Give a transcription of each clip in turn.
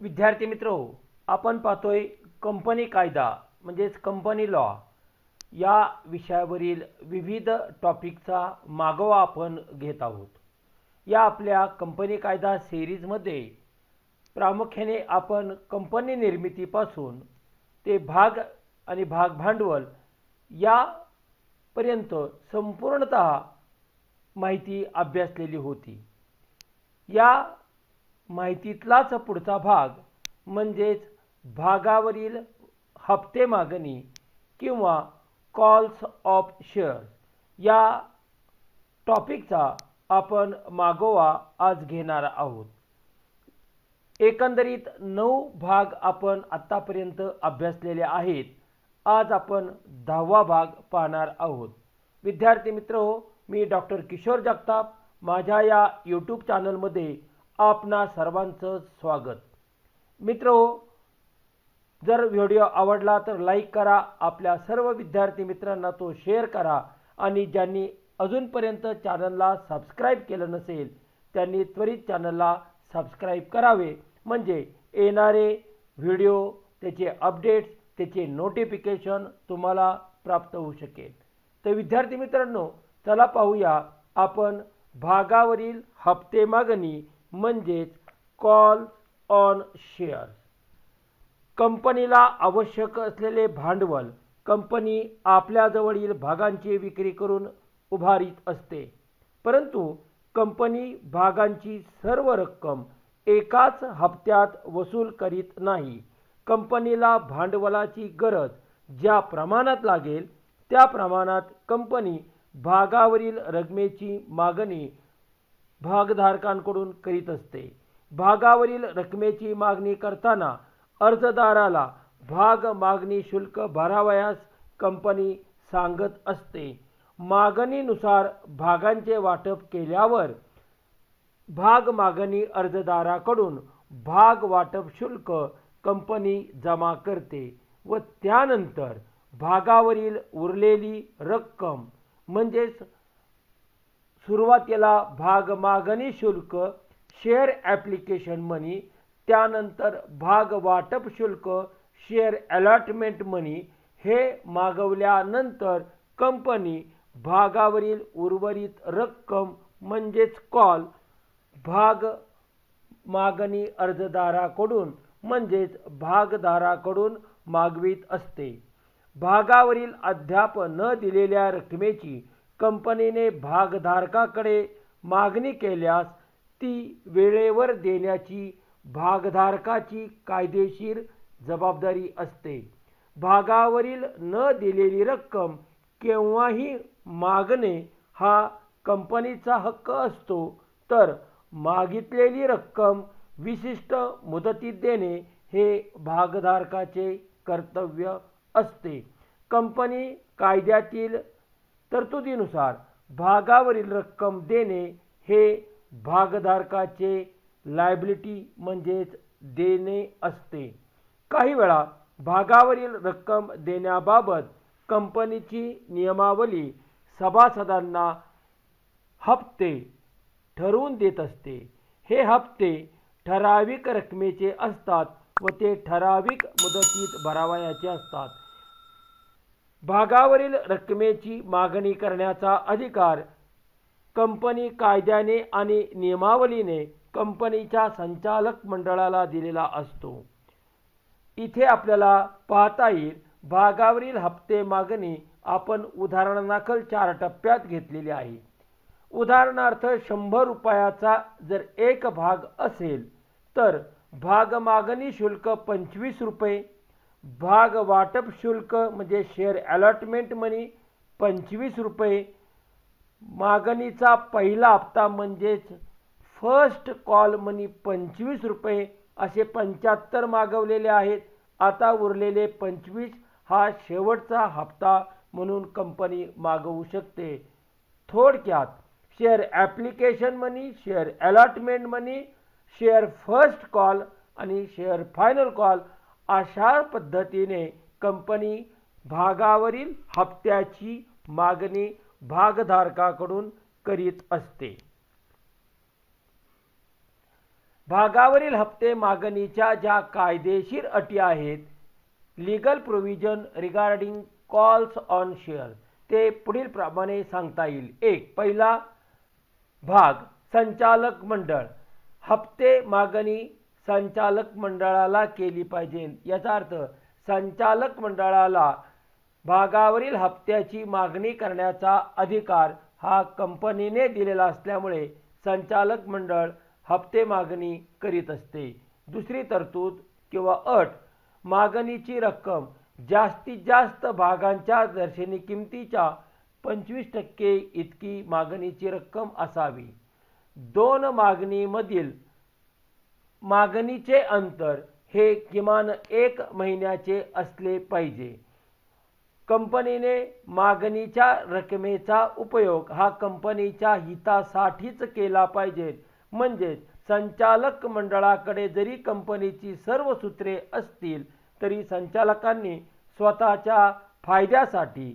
विद्यार्थी मित्रो, आपण पाहतोय कंपनी कायदा म्हणजेच कंपनी लॉ या विषयावरील विविध टॉपिकचा मागोवा आपण घेत आहोत। या आपल्या कंपनी कायदा सिरीजमध्ये प्रामुख्याने आपण कंपनी निर्मितीपासून ते भाग आणि भाग भांडवल या पर्यंत संपूर्णतः माहिती अभ्यासलेली होती। या माहितीतलाच पुढचा भाग म्हणजेच भागावरील हप्ते मागणी किंवा कॉल्स ऑफ शेअर्स या टॉपिकचा आपण मागोवा आज घेणार आहोत। एकंदरीत 9 भाग आपण आतापर्यंत अभ्यासलेले आहेत। आज आपण 10वा भाग पाहणार आहोत। विद्यार्थी मित्रो, मी डॉक्टर किशोर जगताप, माझ्या या यूट्यूब चॅनलमध्ये आपणा सर्वांचं स्वागत। मित्रो, जर व्हिडिओ आवडला तर लाईक करा, आपल्या सर्व विद्यार्थी मित्रांना तो शेअर करा आणि ज्यांनी अजूनपर्यंत चॅनलला सबस्क्राईब केलं नसेल त्यांनी त्वरित चॅनलला सबस्क्राईब करावे, म्हणजे येणारे व्हिडिओ, त्याचे अपडेट्स, त्याचे नोटिफिकेशन तुम्हाला प्राप्त होऊ शकेल। तर विद्यार्थी मित्रांनो, चला पाहूया आपण भागावरील हप्ते मागणी म्हणजेच कॉल ऑन शेअर्स। कंपनीला आवश्यक असलेले भांडवल कंपनी आपल्याजवळील भागांची विक्री करून उभारीत असते, परंतु कंपनी भागांची सर्व रक्कम एकाच हप्त्यात वसूल करीत नाही। कंपनीला भांडवलाची गरज ज्या प्रमाणात लागेल त्या प्रमाणात कंपनी भागावरील रकमेची मागणी भागधारकांकडून करीत असते। भागावरील रकमेची मागणी करताना अर्जदाराला भाग मागणी शुल्क भरावयास कंपनी सांगत असते। मागणीनुसार भागांचे वाटप केल्यावर भाग मागणी अर्जदाराकडून भाग वाटप शुल्क कंपनी जमा करते व त्यानंतर भागावरील उरलेली रक्कम म्हणजेच सुरुवातीला भाग मागणी शुल्क, शेअर ॲप्लिकेशन मनी, त्यानंतर भाग वाटप शुल्क, शेअर अलॉटमेंट मनी हे मागवल्यानंतर कंपनी भागावरील उर्वरित रक्कम म्हणजेच कॉल भाग मागणी अर्जदाराकडून म्हणजेच भागधारकाकडून मागवित असते। भागावरील अद्याप न दिलेल्या रकमेची कंपनीने भागधारकाकडे मागणी केल्यास ती वेळेवर देण्याची भागधारकाची कायदेशीर जबाबदारी असते। भागावरील न दिलेली रक्कम केव्हाही मागणे हा कंपनीचा हक्क असतो, तर मागितलेली रक्कम विशिष्ट मुदतीत देणे हे भागधारकाचे कर्तव्य असते। कंपनी कायद्यातील तरतुदीनुसार भागावरील रक्कम देणे हे भागधारकाचे लायबिलिटी म्हणजेच देणे असते। काही वेळा भागावरील रक्कम देण्याबाबत कंपनीची नियमावली सभासदांना हप्ते ठरवून देत असते। हे हप्ते ठराविक रकमेचे असतात व ते ठराविक मुदतीत भरावयाचे असतात। भागावरील रकमेची मागणी करण्याचा अधिकार कंपनी कायद्याने आणि नियमावलीने कंपनीच्या संचालक मंडळाला दिलेला असतो। इथे आपल्याला पाहता येईल भागावरील हप्ते मागणी आपण उदाहरणादाखल 4 टप्प्यात घेतलेली आहे। उदाहरणार्थ 100 रुपयाचा जर एक भाग असेल तर भाग मागणी शुल्क 25 रुपये, भाग वाटप शुल्क म्हणजे शेअर अलॉटमेंट मनी 25 रुपये, मागणीचा पहिला हप्ता म्हणजेच फर्स्ट कॉल मनी 25 रुपये असे 75 मागवलेले आहेत। आता उरलेले 25 हा शेवटचा हप्ता म्हणून कंपनी मागवू शकते। थोडक्यात शेअर ॲप्लिकेशन मनी, शेअर अलॉटमेंट मनी, शेअर फर्स्ट कॉल आणि शेअर फायनल कॉल अशा पद्धतीने कंपनी भागावरील हप्त्याची मागणी भागधारकाकडून करीत असते। भागावरील हप्ते मागणीच्या ज्या कायदेशीर अटी आहेत, legal provision regarding calls on share, ते पुढील प्रमाणे सांगता येईल. पहिला भाग, संचालक मंडळ. हप्ते मागणी संचालक मंडळाला केली पाहिजे. याचा अर्थ संचालक मंडळाला भागावरील हप्त्याची मागणी करण्याचा अधिकार हा कंपनीने दिलेला असल्यामुळे संचालक मंडळ हप्ते मागणी करीत असते. दुसरी तरतूद किंवा अट, मागणीची रक्कम जास्तीत जास्त भागांच्या दर्शनी किमतीच्या 25% इतकी मागणीची रक्कम असावी. दोन मागणीमधील मागणीचे अंतर हे किमान 1 महिन्याचे असले पाहिजे. कंपनीने मागणीच्या रकमेचा उपयोग हा कंपनीच्या हितासाठीच केला पाहिजे. म्हणजे संचालक मंडळाकडे जरी कंपनीची सर्व सूत्रे असतील तरी संचालकांनी स्वतःच्या फायद्यासाठी,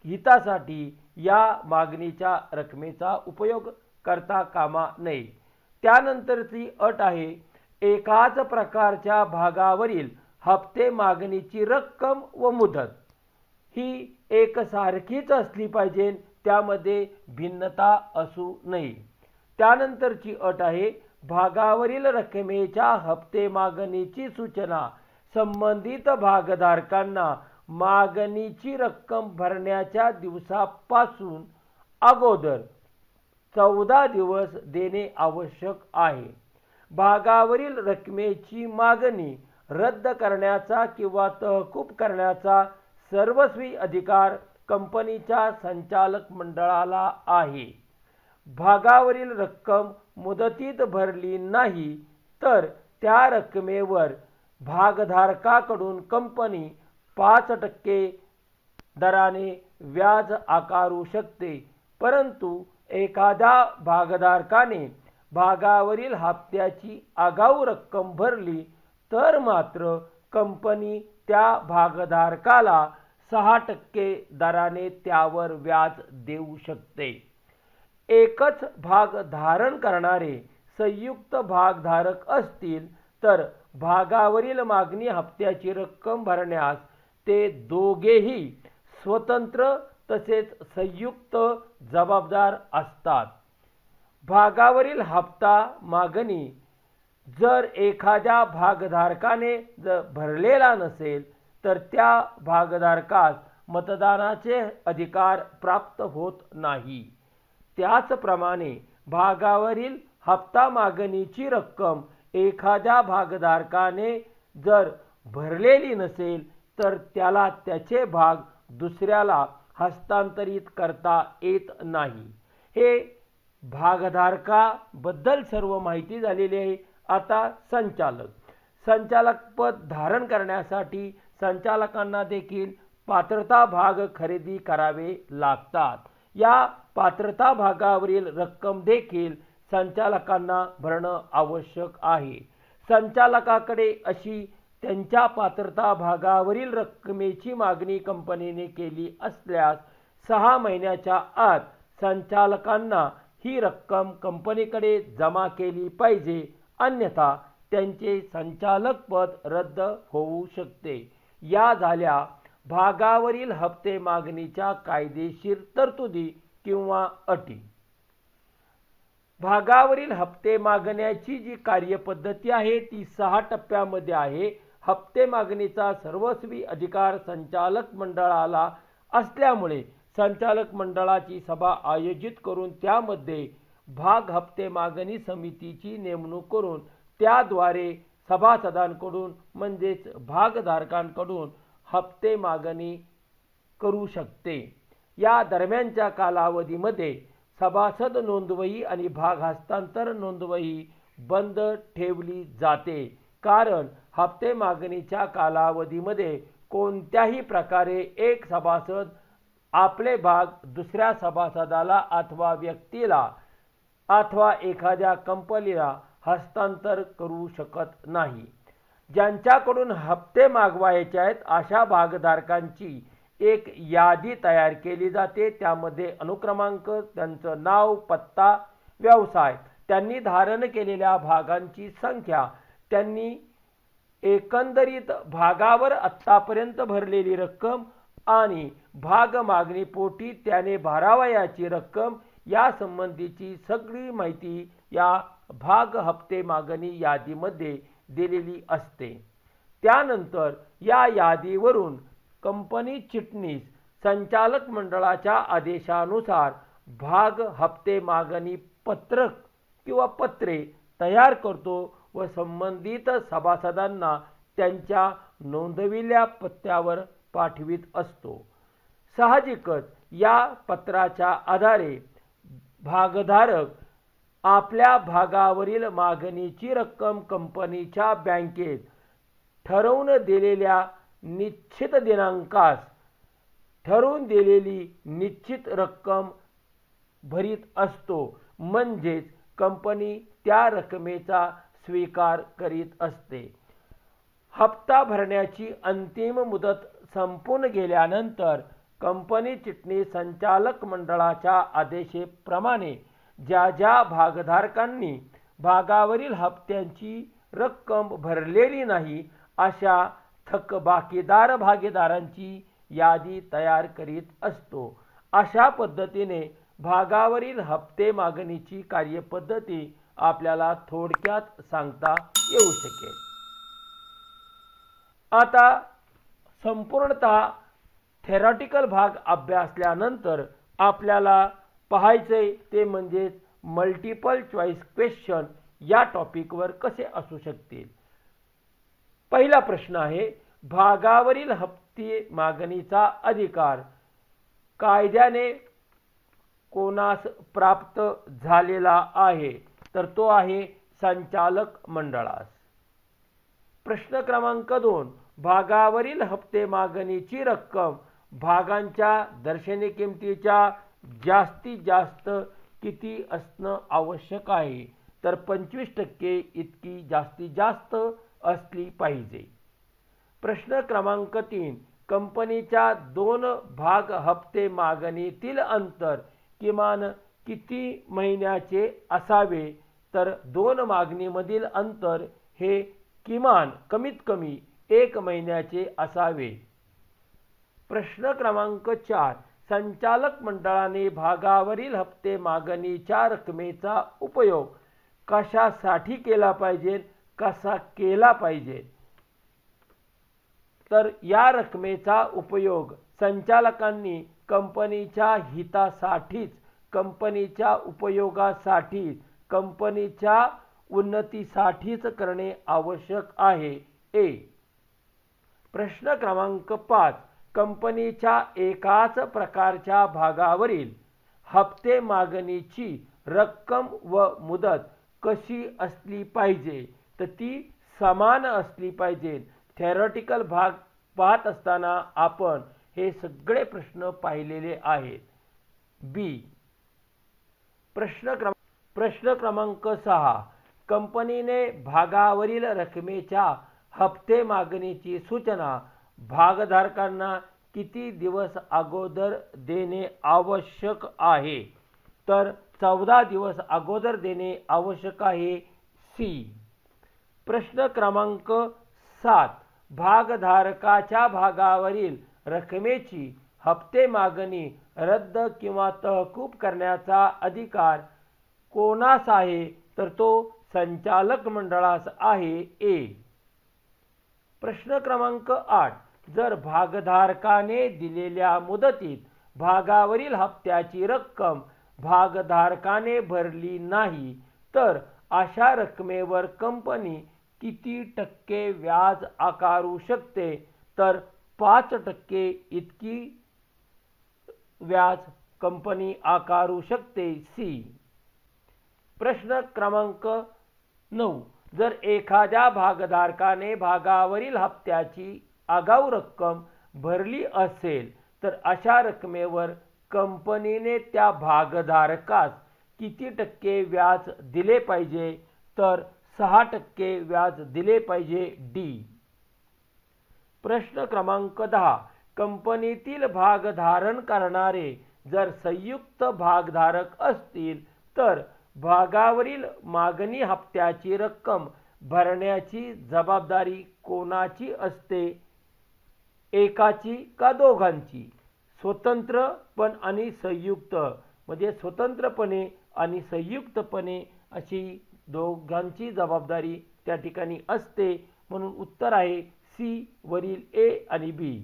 हितासाठी या मागणीच्या रकमेचा उपयोग करता कामा नये. त्यानंतरची अट आहे, एकाच प्रकारच्या भागावरील हप्ते मागणीची रक्कम व मुदत ही एकसारखीच असली पाहिजे, त्यामध्ये भिन्नता असू नये. त्यानंतरची अट आहे, भागावरील रकमेच्या हप्ते मागणीची सूचना संबंधित भागधारकांना मागणीची रक्कम भरण्याच्या दिवसापासून अगोदर 14 दिवस देणे आवश्यक आहे. भागावरील रकमेची मागणी रद्द करण्याचा किंवा तहकूब करण्याचा सर्वस्वी अधिकार कंपनीच्या संचालक मंडळाला आहे. भागावरील रक्कम मुदतीत भरली नाही तर त्या रकमेवर भागधारकाकडून कंपनी 5% दराने व्याज आकारू शकते. परंतु एखाद्या भागधारकाने भागावरील हप्त्याची आगाऊ रक्कम भरली तर मात्र कंपनी त्या भागधारकाला 6% दराने त्यावर व्याज देऊ शकते. एकच भाग धारण करणारे संयुक्त भागधारक असतील तर भागावरील मागणी हप्त्याची रक्कम भरण्यास ते दोघेही स्वतंत्र तसेच संयुक्त जबाबदार असतात. भागावरील हप्ता मागणी जर एखाद्या भागधारकाने जर भरलेला नसेल तर त्या भागधारकास मतदानाचे अधिकार प्राप्त होत नाही. त्याचप्रमाणे भागावरील हप्ता मागणीची रक्कम एखाद्या भागधारकाने जर भरलेली नसेल तर त्याला त्याचे भाग दुसऱ्याला हस्तांतरित करता येत नाही. हे भागधारकाबद्दल सर्व माहिती झालेली आहे. आता संचालक पद धारण करण्यासाठी संचालकांना देखील पात्रता भाग खरेदी करावे लागतात. या पात्रता भागावरील रक्कम देखील संचालकांना भरणं आवश्यक आहे. संचालकाकडे अशी त्यांच्या पात्रता भागावरील रकमेची मागणी कंपनीने केली असल्यास 6 महिन्याच्या आत संचालकांना ही रक्कम कंपनीकडे जमा केली पाहिजे, अन्यथा त्यांचे संचालक पद रद्द होऊ शकते. या झाल्या भागावरील हप्ते मागणीच्या कायदेशीर तरतुदी किंवा अटी. भागावरील हप्ते मागण्याची जी कार्यपद्धती आहे ती 6 टप्प्यामध्ये आहे. हप्ते मागणीचा सर्वस्वी अधिकार संचालक मंडळाला असल्यामुळे संचालक मंडळाची सभा आयोजित करून त्यामध्ये भाग हप्ते मागणी समितीची नेमणूक करून त्याद्वारे सभासदांकडून म्हणजेच भागधारकांकडून हप्ते मागणी करू शकते. या दरम्यानच्या कालावधीमध्ये सभासद नोंदवही आणि भाग हस्तांतर नोंदवही बंद ठेवली जाते, कारण हप्ते मागणीच्या कालावधीमध्ये कोणत्याही प्रकारे एक सभासद आपले भाग दुसऱ्या सभासदाला अथवा व्यक्तीला अथवा एखाद्या कंपनीला हस्तांतर करू शकत नाही. ज्यांच्याकडून हप्ते मागवायचे आहेत अशा भागधारकांची एक यादी तयार केली जाते. त्यामध्ये अनुक्रमांक, त्यांचं नाव, पत्ता, व्यवसाय, त्यांनी धारण केलेल्या भागांची संख्या, त्यांनी एकंदरीत भागावर आत्तापर्यंत भरलेली रक्कम आणि भाग मागणीपोटी त्याने भरावयाची रक्कम या संबंधीची सगळी माहिती या भाग हप्ते मागणी यादीमध्ये दिलेली असते. त्यानंतर या यादीवरून कंपनी चिटणीस संचालक मंडळाच्या आदेशानुसार भाग हप्ते मागणी पत्रक किंवा पत्रे तयार करतो व संबंधित सभासदांना त्यांच्या नोंदविलेल्या पत्त्यावर पाठवित असतो. साहजिकच या पत्राच्या आधारे भागधारक आपल्या भागावरील मागणीची रक्कम कंपनीच्या बँकेत ठरवून दिलेल्या निश्चित दिनांकास ठरवून दिलेली निश्चित रक्कम भरीत असतो. म्हणजेच कंपनी त्या रकमेचा स्वीकार करीत असते. हप्ता भरण्याची अंतिम मुदत संपून गेल्यानंतर कंपनी चिटणीस संचालक मंडळाच्या आदेशाप्रमाणे ज्या ज्या भागधारकांनी भागावरील हप्त्यांची रक्कम भरलेली नाही अशा थकबाकीदार भागीदारांची यादी तयार करीत असतो. अशा पद्धतीने भागावरील हप्ते मागणीची कार्यपद्धती आपल्याला थोडक्यात सांगता येऊ शकेल. आता संपूर्णतः थेरॉटिकल भाग अभ्यासल्यानंतर आपल्याला पाहायचे ते म्हणजे मल्टिपल चॉईस क्वेश्चन या टॉपिकवर कसे असू शकतील. पहिला प्रश्न आहे, भागावरील हप्ते मागणीचा अधिकार कायद्याने कोणास प्राप्त झालेला आहे, तर तो आहे संचालक मंडळास. प्रश्न क्रमांक 2, भागावरील हप्ते मागणीची रक्कम भागांच्या दर्शनी किमतीच्या जास्तीत जास्त किती असणं आवश्यक आहे, तर 25% इतकी जास्तीत जास्त असली पाहिजे. प्रश्न क्रमांक 3, कंपनीच्या 2 भाग हप्ते मागणीतील अंतर किमान किती महिन्याचे असावे, तर 2 मागणीमधील अंतर हे किमान कमीत कमी 1 महिन्याचे असावे. प्रश्न क्रमांक 4, संचालक मंडळाने भागावरील हप्ते मागणीच्या रकमेचा उपयोग कशासाठी केला पाहिजे, कसा केला पाहिजे, तर या रकमेचा उपयोग संचालकांनी कंपनीच्या हितासाठीच, कंपनीच्या उपयोगासाठीच, कंपनीच्या उन्नतीसाठीच करणे आवश्यक आहे. ए. प्रश्न क्रमांक 5, कंपनीच्या एकाच प्रकारच्या भागावरील हप्ते मागणीची रक्कम व मुदत कशी असली पाहिजे, तर ती समान असली पाहिजे. थेरॉटिकल भाग पाहत असताना आपण हे सगळे प्रश्न पाहिलेले आहेत. बी. प्रश्न क्रमांक 6, कंपनीने भागावरील रकमेच्या हप्ते मागणीची सूचना भागधारकांना किती दिवस अगोदर देणे आवश्यक आहे, तर 14 दिवस अगोदर देणे आवश्यक आहे. सी. प्रश्न क्रमांक 7, भागधारकाच्या भागावरील रकमेची हप्ते मागणी रद्द किंवा तहकूब करण्याचा अधिकार कोणास आहे, तर तो संचालक मंडळास आहे. ए. प्रश्न क्रमांक 8, जर भागधारकाने दिलेल्या मुदतीत भागावरील हप्त्याची रक्कम भागधारकाने भरली नाही, तर अशा रकमेवर कंपनी किती टक्के व्याज आकारू शकते, तर 5% इतकी व्याज कंपनी आकारू शकते. सी. प्रश्न क्रमांक 9, जर एखाद्या भागधारकाने भागावरील हप्त्याची आगाऊ रक्कम भरली असेल, तर अशा रकमेवर कंपनीने त्या भागधारकास किती टक्के व्याज दिले पाहिजे, तर 6% व्याज दिले पाहिजे. डी. प्रश्न क्रमांक 10, कंपनीतील भागधारण करणारे जर संयुक्त भागधारक असतील, तर भागावरील मागणी हप्त्याची रक्कम भरण्याची जबाबदारी कोणाची असते? एकाची का दोघांची? स्वतंत्र पण आणि संयुक्त, म्हणजे स्वतंत्रपणे आणि संयुक्तपणे अशी दोघांची जबाबदारी त्या ठिकाणी असते. म्हणून उत्तर आहे सी वरील ए आणि बी.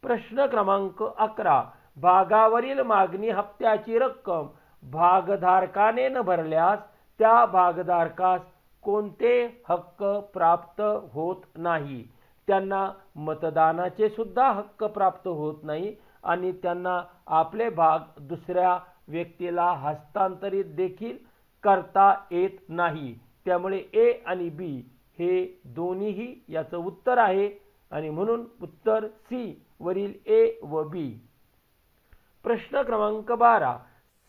प्रश्न क्रमांक 11. भागावरील मागणी हप्त्याची रक्कम भागधारकाने न भरल्यास त्या भागधारकास कोणते हक्क प्राप्त होत नाही? त्यांना मतदानाचे सुद्धा हक्क प्राप्त होत नाही आणि त्यांना आपले भाग दुसऱ्या व्यक्तीला हस्तांतरित देखील करता येत नाही. त्यामुळे ए आणि बी हे दोन्हीही याचं उत्तर आहे आणि म्हणून उत्तर सी वरील ए व बी. प्रश्न क्रमांक 12.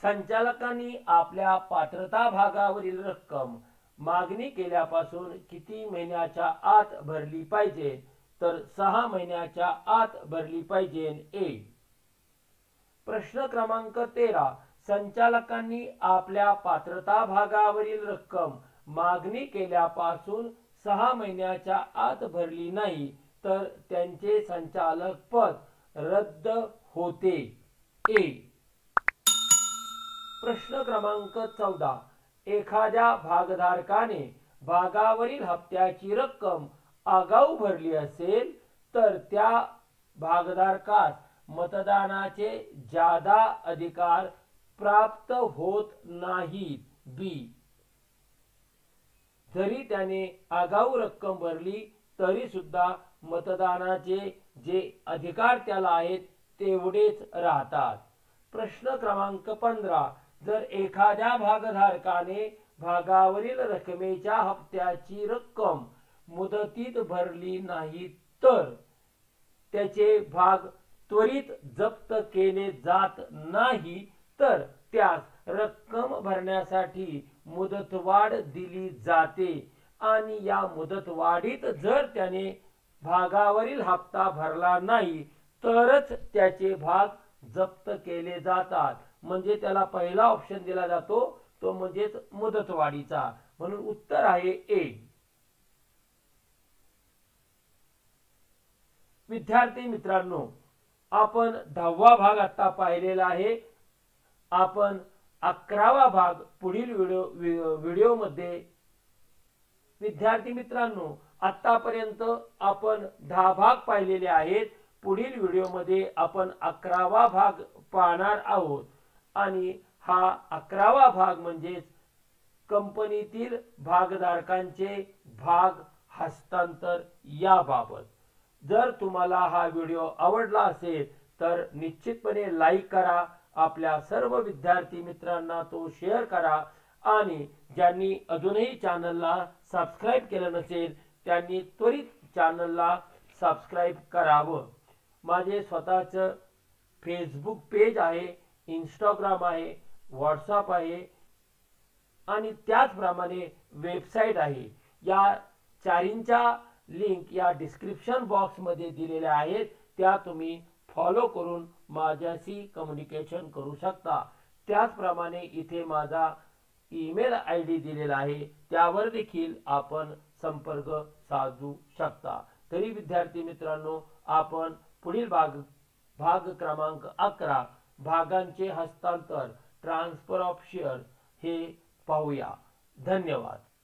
संचालकांनी आपल्या पात्रता भागावरील रक्कम मागणी केल्यापासून किती महिन्याच्या आत भरली पाहिजे? तर 6 महिन्याच्या आत भरली पाहिजे. ए. प्रश्न क्रमांक 13. संचालकांनी आपल्या पात्रता भागावरील रक्कम मागणी केल्यापासून 6 महिन्याच्या आत भरली नाही तर त्यांचे संचालक पद रद्द होते. ए. प्रश्न क्रमांक 14. एखाद्या भागधारकाने भागावरील हप्त्याची रक्कम आगाऊ भरली असेल तर त्या भागधारकास मतदानाचे जादा अधिकार प्राप्त होत नाहीत. बी. जरी त्याने आगाऊ रक्कम भरली तरी सुद्धा मतदानाचे जे अधिकार त्याला आहेत तेवढेच राहतात. प्रश्न क्रमांक 15. जर एखाद्या भागधारकाने भागावरील रकमेच्या हप्त्याची रक्कम मुदतीत भरली नाही तर त्याचे भाग त्वरित जप्त केले जात नाही तर त्यास रक्कम भरण्यासाठी मुदतवाढ दिली जाते आणि या मुदतवाढीत जर त्याने भागावरील हप्ता भरला नाही तरच त्याचे भाग जप्त केले जातात. म्हणजे त्याला पहिला ऑप्शन दिला जातो तो म्हणजेच मुदतवाढीचा. म्हणून उत्तर आहे ए. विद्यार्थी मित्रांनो, आपण 10वा भाग आता पाहिलेला आहे. आपण 11वा भाग पुढील व्हिडिओमध्ये विद्यार्थी मित्रांनो आतापर्यंत आपण 10 भाग पाहिलेले आहेत. पुढील व्हिडिओमध्ये आपण 11वा भाग पाहणार आहोत आणि हा 11वा भाग म्हणजे कंपनीतील भागधारकांचे भाग हस्तांतर याबाबत. जर तुम्हाला हा व्हिडिओ आवडला असेल तर निश्चितपणे लाईक करा, आपल्या सर्व विद्यार्थी मित्रांना तो शेअर करा आणि ज्यांनी अजूनही चॅनलला सबस्क्राइब केलं नसेल त्यांनी त्वरित चॅनलला सबस्क्राइब करावं. माझे स्वतःचं फेसबुक पेज आहे, इंस्टाग्राम आहे, व्हॉट्सअप आहे आणि त्याचप्रमाणे वेबसाईट आहे. या चारींच्या लिंक या डिस्क्रिप्शन बॉक्समध्ये दिलेल्या आहेत. त्या तुम्ही फॉलो करून माझ्याशी कम्युनिकेशन करू शकता. त्याचप्रमाणे इथे माझा ईमेल आयडी दिलेला आहे, त्यावर देखील आपण संपर्क साधू शकता. तरी विद्यार्थी मित्रांनो, आपण पुढील भाग क्रमांक 11 भागांचे हस्तांतर ट्रान्सफर ऑफ शेअर हे पाहूया. धन्यवाद.